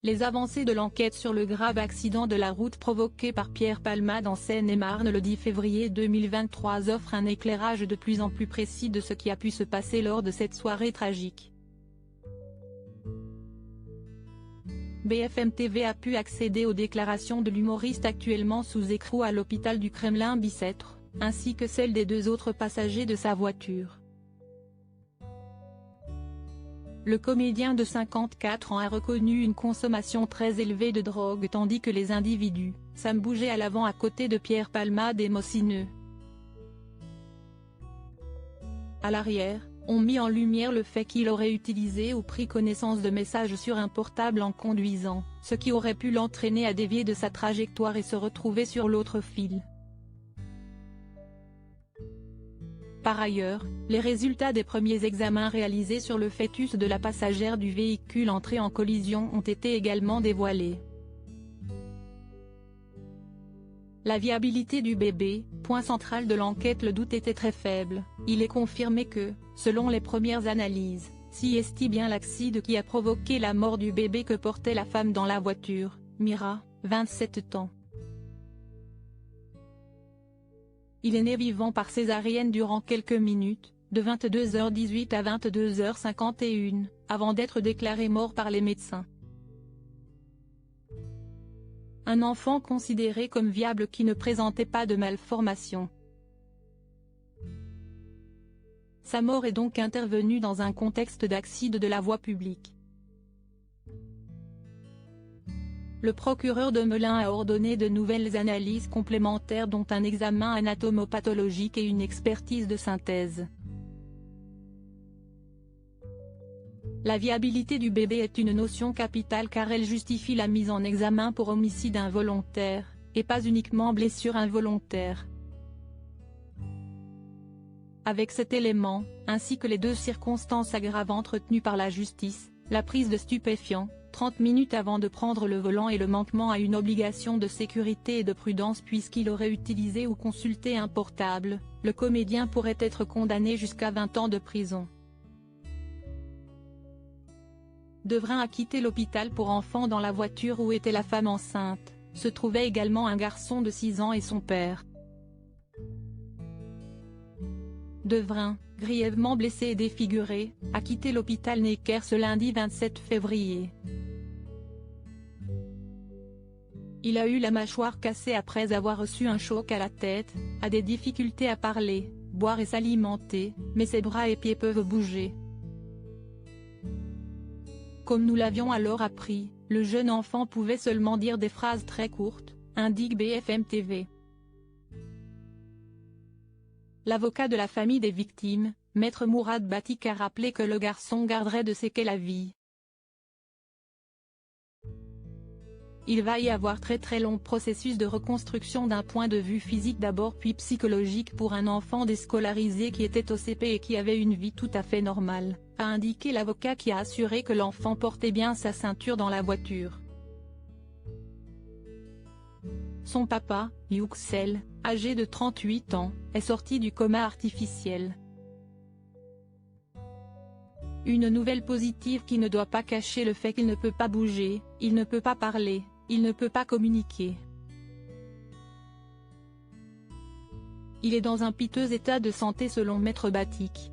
Les avancées de l'enquête sur le grave accident de la route provoqué par Pierre Palmade en Seine-et-Marne le 10 février 2023 offrent un éclairage de plus en plus précis de ce qui a pu se passer lors de cette soirée tragique. BFM TV a pu accéder aux déclarations de l'humoriste actuellement sous écrou à l'hôpital du Kremlin-Bicêtre, ainsi que celles des deux autres passagers de sa voiture. Le comédien de 54 ans a reconnu une consommation très élevée de drogue tandis que les individus, Sam bougeait à l'avant à côté de Pierre Palmade et Mosineux, à l'arrière, ont mis en lumière le fait qu'il aurait utilisé ou pris connaissance de messages sur un portable en conduisant, ce qui aurait pu l'entraîner à dévier de sa trajectoire et se retrouver sur l'autre fil. Par ailleurs, les résultats des premiers examens réalisés sur le fœtus de la passagère du véhicule entré en collision ont été également dévoilés. La viabilité du bébé, point central de l'enquête. Le doute était très faible. Il est confirmé que, selon les premières analyses, c'est bien l'accident qui a provoqué la mort du bébé que portait la femme dans la voiture, Mira, 27 ans. Il est né vivant par césarienne durant quelques minutes, de 22h18 à 22h51, avant d'être déclaré mort par les médecins. Un enfant considéré comme viable qui ne présentait pas de malformation. Sa mort est donc intervenue dans un contexte d'accident de la voie publique. Le procureur de Melun a ordonné de nouvelles analyses complémentaires dont un examen anatomopathologique et une expertise de synthèse. La viabilité du bébé est une notion capitale car elle justifie la mise en examen pour homicide involontaire, et pas uniquement blessure involontaire. Avec cet élément, ainsi que les deux circonstances aggravantes retenues par la justice, la prise de stupéfiants, 30 minutes avant de prendre le volant et le manquement à une obligation de sécurité et de prudence puisqu'il aurait utilisé ou consulté un portable, le comédien pourrait être condamné jusqu'à 20 ans de prison. Devrin a quitté l'hôpital pour enfants dans la voiture où était la femme enceinte, se trouvait également un garçon de 6 ans et son père. Devrin, grièvement blessé et défiguré, a quitté l'hôpital Necker ce lundi 27 février. Il a eu la mâchoire cassée après avoir reçu un choc à la tête, a des difficultés à parler, boire et s'alimenter, mais ses bras et pieds peuvent bouger. Comme nous l'avions alors appris, le jeune enfant pouvait seulement dire des phrases très courtes, indique BFM TV. L'avocat de la famille des victimes, Maître Mourad Batik a rappelé que le garçon garderait de séquelles à vie. Il va y avoir très long processus de reconstruction d'un point de vue physique d'abord puis psychologique pour un enfant déscolarisé qui était au CP et qui avait une vie tout à fait normale, a indiqué l'avocat qui a assuré que l'enfant portait bien sa ceinture dans la voiture. Son papa, Yüksel, âgé de 38 ans, est sorti du coma artificiel. Une nouvelle positive qui ne doit pas cacher le fait qu'il ne peut pas bouger, il ne peut pas parler, il ne peut pas communiquer. Il est dans un piteux état de santé selon Maître Batik.